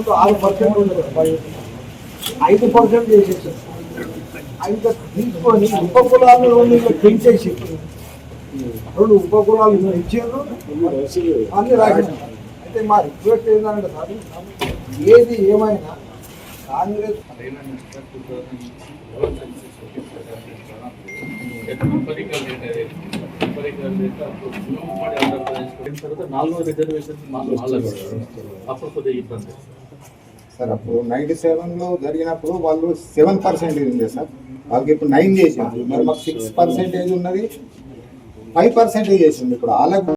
ముందు 6% ఉండదు, 5% చేసేసారు. ఇంకా తీసుకొని ఉపకులాలను పెంచేసి 2 ఉపకులాలు ఇచ్చారు, అన్ని రాశారు. అయితే మా రిక్వెస్ట్ ఏంటంటే సార్, ఏది ఏమైనా కాంగ్రెస్ సార్ అప్పుడు 97లో జరిగినప్పుడు వాళ్ళు 7% ఉంది సార్, వాళ్ళకి ఇప్పుడు 9 చేసింది. మరి మాకు 6% ఉన్నది, 5% చేసింది. ఇప్పుడు వాళ్ళకు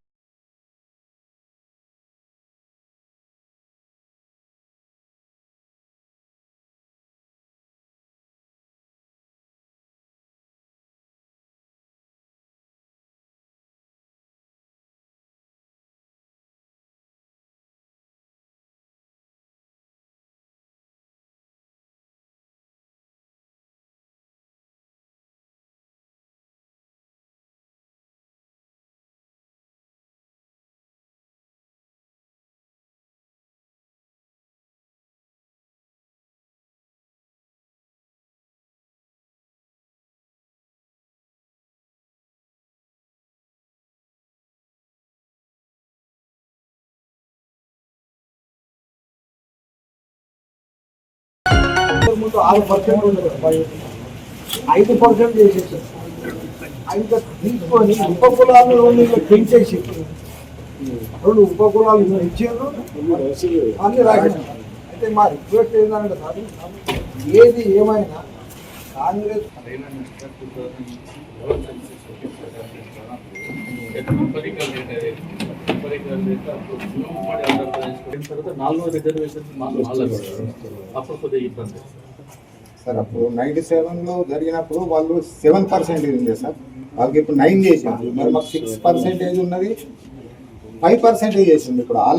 ముందు 6% ఉండదు, 5% చేసేసారు. ఇంకా తీసుకొని ఉపకులాలను పెంచేసి 2 ఉపకులాలు ఇచ్చారు, అన్ని రాశారు. అయితే మా రిక్వెస్ట్ ఏంటంటే సార్, ఏది ఏమైనా కాంగ్రెస్ సార్ అప్పుడు 97లో జరిగినప్పుడు వాళ్ళు 7% ఉంది సార్, వాళ్ళకి ఇప్పుడు 9 చేసింది. మరి మాకు 6% ఉన్నది, 5% చేసింది. ఇప్పుడు వాళ్ళ